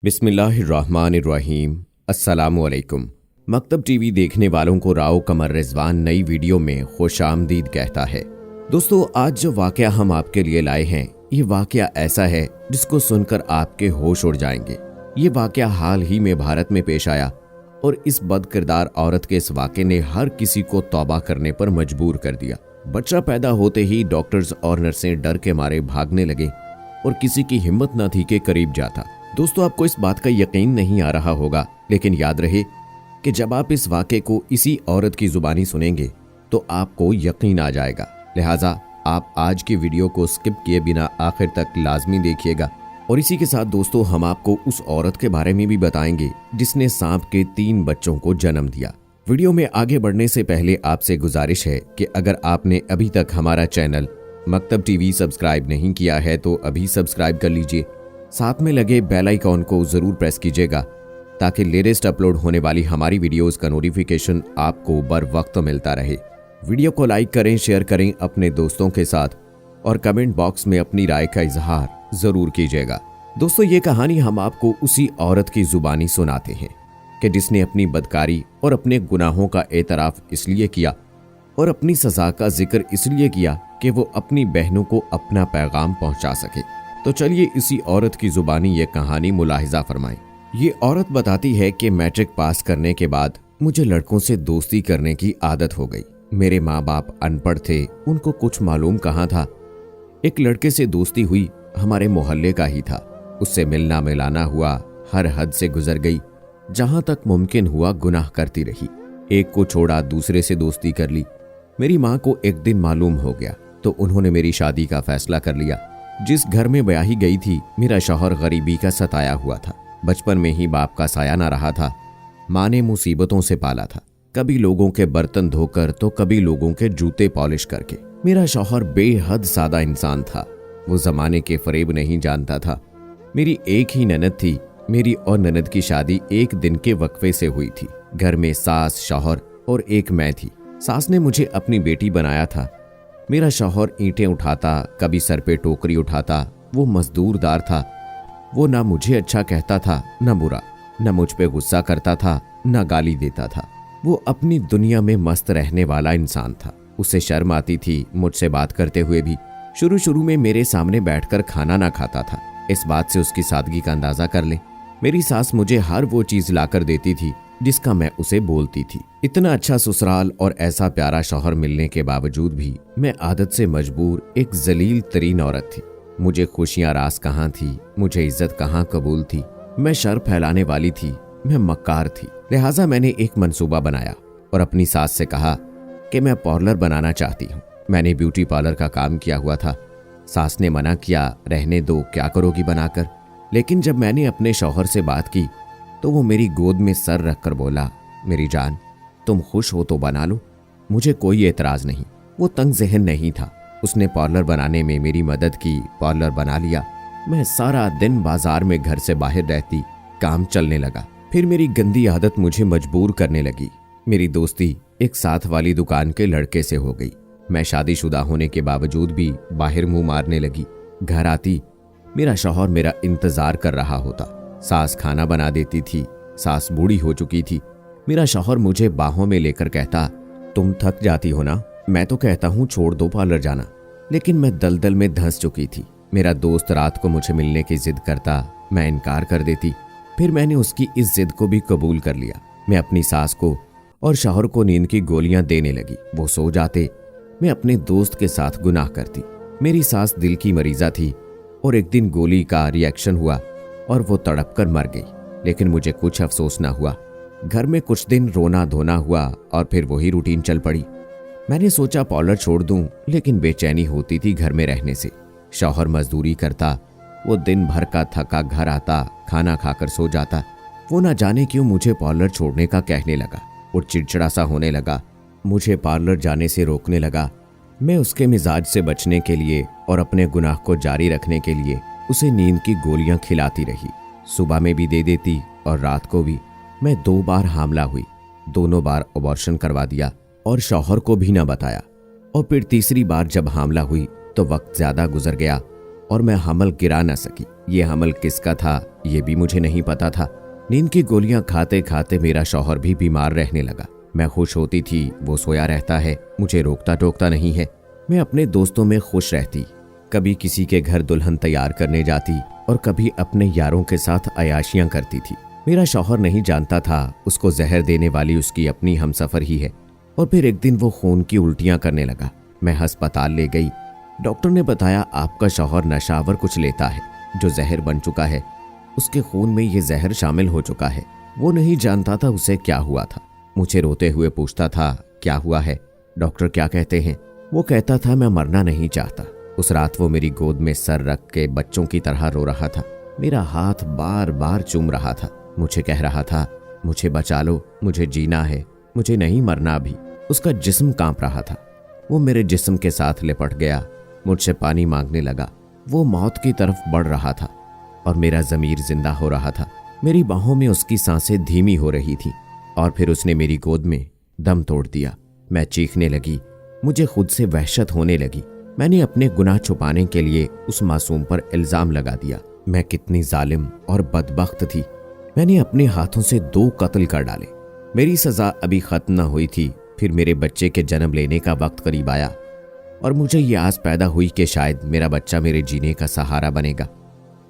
बिस्मिल्लाहिर्रहमानिर्रहीम। अस्सलामुअलैकुम। मकतब टीवी देखने वालों को राव कमर रिजवान नई वीडियो में खुशामदीद कहता है। दोस्तों, आज जो वाकया हम आपके लिए लाए हैं, ये वाकया ऐसा है जिसको सुनकर आपके होश उड़ जाएंगे। ये वाकया हाल ही में भारत में पेश आया और इस बदकिरदार औरत के इस वाकये ने हर किसी को तौबा करने पर मजबूर कर दिया। बच्चा पैदा होते ही डॉक्टर्स और नर्सें डर के मारे भागने लगे और किसी की हिम्मत न थी कि करीब जाता। दोस्तों, आपको इस बात का यकीन नहीं आ रहा होगा, लेकिन याद रहे कि जब आप इस वाक़े को इसी औरत की जुबानी सुनेंगे तो आपको यकीन आ जाएगा। लिहाजा आप आज की वीडियो को स्किप किए बिना आखिर तक लाजमी देखिएगा। और इसी के साथ दोस्तों, हम आपको उस औरत के बारे में भी बताएंगे जिसने सांप के 3 बच्चों को जन्म दिया। वीडियो में आगे बढ़ने से पहले आपसे गुजारिश है कि अगर आपने अभी तक हमारा चैनल मकतब टीवी सब्सक्राइब नहीं किया है तो अभी सब्सक्राइब कर लीजिए। साथ में लगे बेल आइकॉन को जरूर प्रेस कीजिएगा ताकि लेटेस्ट अपलोड होने वाली हमारी वीडियोस का नोटिफिकेशन आपको बर वक्त मिलता रहे। वीडियो को लाइक करें, शेयर करें अपने दोस्तों के साथ और कमेंट बॉक्स में अपनी राय का इजहार जरूर कीजिएगा। दोस्तों, ये कहानी हम आपको उसी औरत की जुबानी सुनाते हैं कि जिसने अपनी बदकारी और अपने गुनाहों का एतराफ इसलिए किया और अपनी सजा का जिक्र इसलिए किया कि वो अपनी बहनों को अपना पैगाम पहुंचा सके। तो चलिए इसी औरत की जुबानी ये कहानी मुलाहिजा फरमाएं। ये औरत बताती है कि मैट्रिक पास करने के बाद मुझे लड़कों से दोस्ती करने की आदत हो गई। मेरे माँ बाप अनपढ़ थे, उनको कुछ मालूम कहाँ था। एक लड़के से दोस्ती हुई, हमारे मोहल्ले का ही था। उससे मिलना मिलाना हुआ, हर हद से गुजर गई। जहां तक मुमकिन हुआ गुनाह करती रही। एक को छोड़ा दूसरे से दोस्ती कर ली। मेरी माँ को एक दिन मालूम हो गया तो उन्होंने मेरी शादी का फैसला कर लिया। जिस घर में ब्याही गई थी, मेरा शौहर गरीबी का सताया हुआ था। बचपन में ही बाप का साया ना रहा था। माँ ने मुसीबतों से पाला था, कभी लोगों के बर्तन धोकर तो कभी लोगों के जूते पॉलिश करके। मेरा शौहर बेहद सादा इंसान था। वो जमाने के फरेब नहीं जानता था। मेरी एक ही ननद थी। मेरी और ननद की शादी एक दिन के वक्फे से हुई थी। घर में सास, शौहर और एक मैं थी। सास ने मुझे अपनी बेटी बनाया था। मेरा शौहर ईंटें उठाता, कभी सर पे टोकरी उठाता। वो मजदूरदार था। वो ना मुझे अच्छा कहता था न बुरा, न मुझ पे गुस्सा करता था न गाली देता था। वो अपनी दुनिया में मस्त रहने वाला इंसान था। उसे शर्म आती थी मुझसे बात करते हुए भी। शुरू शुरू में मेरे सामने बैठकर खाना ना खाता था। इस बात से उसकी सादगी का अंदाजा कर ले। मेरी सास मुझे हर वो चीज लाकर देती थी जिसका मैं उसे बोलती थी। इतना अच्छा ससुराल और ऐसा प्यारा शौहर मिलने के बावजूद भी मैं आदत से मजबूर एक जलील तरीन औरत थी। मुझे खुशियां रास कहाँ थी, मुझे इज्जत कहाँ कबूल थी। मैं शर फैलाने वाली थी, मैं मक्कार थी। लिहाजा मैंने एक मंसूबा बनाया और अपनी सास से कहा कि मैं पार्लर बनाना चाहती हूँ। मैंने ब्यूटी पार्लर का काम किया हुआ था। सास ने मना किया, रहने दो, क्या करोगी बनाकर। लेकिन जब मैंने अपने शौहर से बात की तो वो मेरी गोद में सर रखकर बोला, मेरी जान, तुम खुश हो तो बना लो, मुझे कोई एतराज नहीं। वो तंग ज़हन नहीं था। उसने पार्लर बनाने में मेरी मदद की, पार्लर बना लिया। मैं सारा दिन बाजार में घर से बाहर रहती, काम चलने लगा। फिर मेरी गंदी आदत मुझे मजबूर करने लगी। मेरी दोस्ती एक साथ वाली दुकान के लड़के से हो गई। मैं शादीशुदा होने के बावजूद भी बाहर मुंह मारने लगी। घर आती, मेरा शौहर मेरा इंतजार कर रहा होता। सास खाना बना देती थी। सास बूढ़ी हो चुकी थी। मेरा शौहर मुझे बाहों में लेकर कहता, तुम थक जाती हो ना, मैं तो कहता हूँ छोड़ दो पार्लर जाना। लेकिन मैं दलदल में धंस चुकी थी। मेरा दोस्त रात को मुझे मिलने की जिद करता, मैं इनकार कर देती। फिर मैंने उसकी इस जिद को भी कबूल कर लिया। मैं अपनी सास को और शौहर को नींद की गोलियां देने लगी। वो सो जाते, मैं अपने दोस्त के साथ गुनाह करती। मेरी सास दिल की मरीजा थी और एक दिन गोली का रिएक्शन हुआ और वो तड़प कर मर गई। लेकिन मुझे कुछ अफसोस ना हुआ। घर में कुछ दिन रोना धोना हुआ और फिर वही रूटीन चल पड़ी। मैंने सोचा पार्लर छोड़ दूं, लेकिन बेचैनी होती थी घर में रहने से। शौहर मजदूरी करता, वो दिन भर का थका घर आता, खाना खाकर सो जाता। वो ना जाने क्यों मुझे पार्लर छोड़ने का कहने लगा और चिड़चिड़ा सा होने लगा। मुझे पार्लर जाने से रोकने लगा। मैं उसके मिजाज से बचने के लिए और अपने गुनाह को जारी रखने के लिए उसे नींद की गोलियां खिलाती रही। सुबह में भी दे देती और रात को भी। मैं 2 बार हामला हुई। दोनों बार अबॉर्शन करवा दिया और शौहर को भी ना बताया। और फिर तीसरी बार जब हामला हुई तो वक्त ज्यादा गुजर गया और मैं हमल गिरा न सकी। ये हमल किसका था ये भी मुझे नहीं पता था। नींद की गोलियां खाते खाते मेरा शौहर भी बीमार रहने लगा। मैं खुश होती थी, वो सोया रहता है, मुझे रोकता टोकता नहीं है। मैं अपने दोस्तों में खुश रहती, कभी किसी के घर दुल्हन तैयार करने जाती और कभी अपने यारों के साथ अयाशियां करती थी। मेरा शौहर नहीं जानता था उसको जहर देने वाली उसकी अपनी हमसफर ही है। और फिर एक दिन वो खून की उल्टियां करने लगा। मैं अस्पताल ले गई। डॉक्टर ने बताया आपका शौहर नशावर कुछ लेता है जो जहर बन चुका है, उसके खून में ये जहर शामिल हो चुका है। वो नहीं जानता था उसे क्या हुआ था। मुझे रोते हुए पूछता था क्या हुआ है, डॉक्टर क्या कहते हैं। वो कहता था मैं मरना नहीं चाहता। उस रात वो मेरी गोद में सर रख के बच्चों की तरह रो रहा था, मेरा हाथ बार बार चूम रहा था, मुझे कह रहा था मुझे बचा लो, मुझे जीना है, मुझे नहीं मरना अभी। उसका जिस्म कांप रहा था। वो मेरे जिस्म के साथ लिपट गया, मुझसे पानी मांगने लगा। वो मौत की तरफ बढ़ रहा था और मेरा ज़मीर जिंदा हो रहा था। मेरी बाहों में उसकी सांसें धीमी हो रही थीं और फिर उसने मेरी गोद में दम तोड़ दिया। मैं चीखने लगी, मुझे खुद से वहशत होने लगी। मैंने अपने गुनाह छुपाने के लिए उस मासूम पर इल्ज़ाम लगा दिया। मैं कितनी जालिम और बदबख्त थी। मैंने अपने हाथों से 2 कत्ल कर डाले। मेरी सज़ा अभी ख़त्म न हुई थी, फिर मेरे बच्चे के जन्म लेने का वक्त करीब आया और मुझे ये आस पैदा हुई कि शायद मेरा बच्चा मेरे जीने का सहारा बनेगा।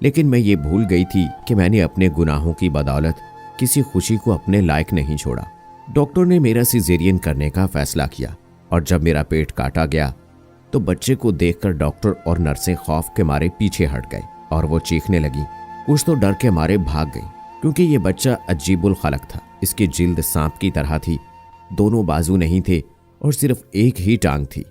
लेकिन मैं ये भूल गई थी कि मैंने अपने गुनाहों की बदौलत किसी खुशी को अपने लायक नहीं छोड़ा। डॉक्टर ने मेरा सिजेरियन करने का फैसला किया और जब मेरा पेट काटा गया तो बच्चे को देखकर डॉक्टर और नर्सें खौफ के मारे पीछे हट गए और वो चीखने लगी। कुछ तो डर के मारे भाग गई क्योंकि ये बच्चा अजीबुल खलक था। इसकी जिल्द सांप की तरह थी, दोनों बाजू नहीं थे और सिर्फ एक ही टांग थी।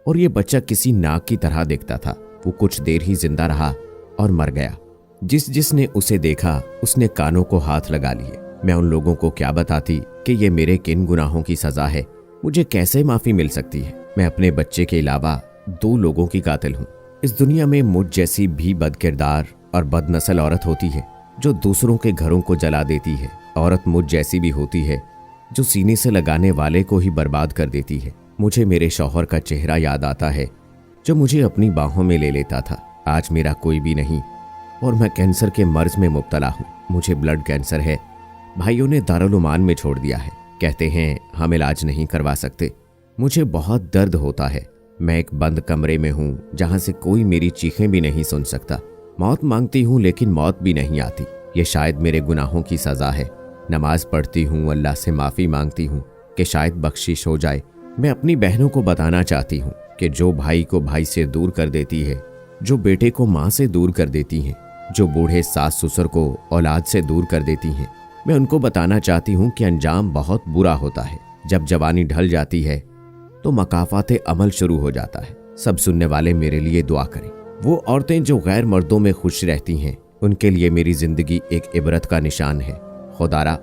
और ये बच्चा किसी नाग की तरह दिखता था। वो कुछ देर ही जिंदा रहा और मर गया। जिसने उसे देखा उसने कानों को हाथ लगा लिए। मैं उन लोगों को क्या बताती कि ये मेरे किन गुनाहों की सजा है, मुझे कैसे माफी मिल सकती है। मैं अपने बच्चे के अलावा 2 लोगों की कातिल हूँ। इस दुनिया में मुझ जैसी भी बदकिरदार और बदनस्ल औरत होती है जो दूसरों के घरों को जला देती है। औरत मुझ जैसी भी होती है जो सीने से लगाने वाले को ही बर्बाद कर देती है। मुझे मेरे शौहर का चेहरा याद आता है जो मुझे अपनी बाहों में ले लेता था। आज मेरा कोई भी नहीं और मैं कैंसर के मर्ज में मुब्तला हूँ। मुझे ब्लड कैंसर है। भाइयों ने दारुल उमान में छोड़ दिया है, कहते हैं हम इलाज नहीं करवा सकते। मुझे बहुत दर्द होता है। मैं एक बंद कमरे में हूँ जहाँ से कोई मेरी चीखें भी नहीं सुन सकता। मौत मांगती हूँ लेकिन मौत भी नहीं आती। ये शायद मेरे गुनाहों की सज़ा है। नमाज पढ़ती हूँ, अल्लाह से माफ़ी मांगती हूँ कि शायद बख्शिश हो जाए। मैं अपनी बहनों को बताना चाहती हूँ कि जो भाई को भाई से दूर कर देती है, जो बेटे को माँ से दूर कर देती हैं, जो बूढ़े सास ससुर को औलाद से दूर कर देती हैं, मैं उनको बताना चाहती हूँ कि अंजाम बहुत बुरा होता है। जब जवानी ढल जाती है तो मकाफात अमल शुरू हो जाता है। सब सुनने वाले मेरे लिए दुआ करें। वो औरतें जो गैर मर्दों में खुश रहती हैं, उनके लिए मेरी जिंदगी एक इबरत का निशान है। खुदारा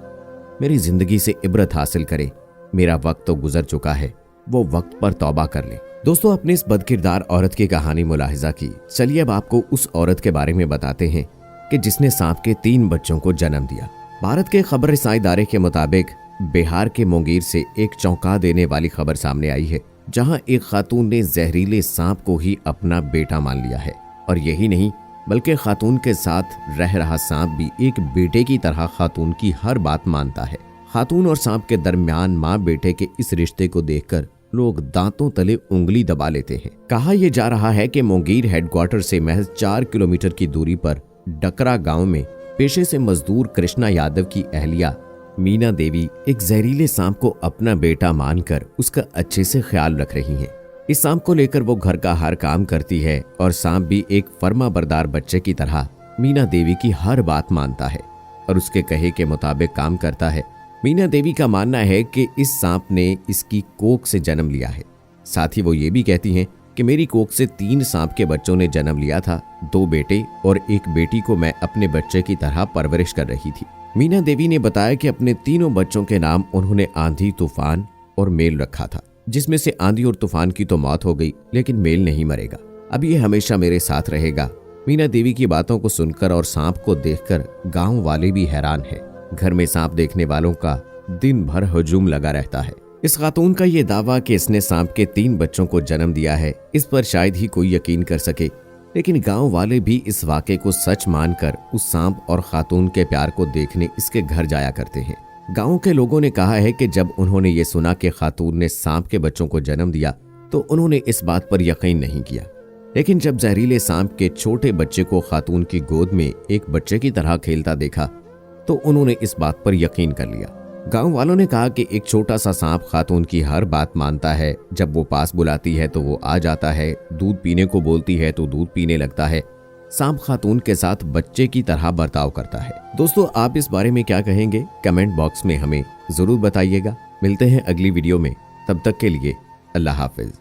मेरी जिंदगी से इबरत हासिल करे। मेरा वक्त तो गुजर चुका है, वो वक्त पर तौबा कर ले। दोस्तों, अपने इस बदकिरदार औरत की कहानी मुलाहिजा की। चलिए अब आपको उस औरत के बारे में बताते हैं कि जिसने सांप के 3 बच्चों को जन्म दिया। भारत के खबर रसाई इदारे के मुताबिक बिहार के मुंगेर से एक चौंका देने वाली खबर सामने आई है, जहां एक खातून ने जहरीले सांप को ही अपना बेटा मान लिया है। और यही नहीं बल्कि खातून के साथ रह रहा सांप भी एक बेटे की तरह खातून की हर बात मानता है। खातून और सांप के दरमियान माँ बेटे के इस रिश्ते को देखकर लोग दांतों तले उंगली दबा लेते हैं। कहा यह जा रहा है कि मुंगेर हेडक्वार्टर से महज 4 किलोमीटर की दूरी पर डकरा गांव में पेशे से मजदूर कृष्णा यादव की अहलिया मीना देवी एक जहरीले सांप को अपना बेटा मानकर उसका अच्छे से ख्याल रख रही हैं। इस सांप को लेकर वो घर का हर काम करती है और सांप भी एक फर्माबरदार बच्चे की तरह मीना देवी की हर बात मानता है और उसके कहे के मुताबिक काम करता है। मीना देवी का मानना है कि इस सांप ने इसकी कोख से जन्म लिया है। साथ ही वो ये भी कहती हैं कि मेरी कोख से 3 सांप के बच्चों ने जन्म लिया था, 2 बेटे और 1 बेटी को मैं अपने बच्चे की तरह परवरिश कर रही थी। मीना देवी ने बताया कि अपने तीनों बच्चों के नाम उन्होंने आंधी, तूफान और मेल रखा था, जिसमें से आंधी और तूफान की तो मौत हो गई लेकिन मेल नहीं मरेगा। अब ये हमेशा मेरे साथ रहेगा। मीना देवी की बातों को सुनकर और सांप को देखकर गांव वाले भी हैरान हैं। घर में सांप देखने वालों का दिन भर हजूम लगा रहता है। इस खातून का ये दावा कि इसने सांप के 3 बच्चों को जन्म दिया है, इस पर शायद ही कोई यकीन कर सके, लेकिन गांव वाले भी इस वाक़े को सच मानकर उस सांप और खातून के प्यार को देखने इसके घर जाया करते हैं। गांव के लोगों ने कहा है कि जब उन्होंने ये सुना कि खातून ने सांप के बच्चों को जन्म दिया तो उन्होंने इस बात पर यकीन नहीं किया, लेकिन जब जहरीले सांप के छोटे बच्चे को खातून की गोद में एक बच्चे की तरह खेलता देखा तो उन्होंने इस बात पर यकीन कर लिया। गांव वालों ने कहा कि एक छोटा सा सांप खातून की हर बात मानता है। जब वो पास बुलाती है तो वो आ जाता है, दूध पीने को बोलती है तो दूध पीने लगता है। सांप खातून के साथ बच्चे की तरह बर्ताव करता है। दोस्तों, आप इस बारे में क्या कहेंगे? कमेंट बॉक्स में हमें जरूर बताइएगा। मिलते हैं अगली वीडियो में, तब तक के लिए अल्लाह हाफिज।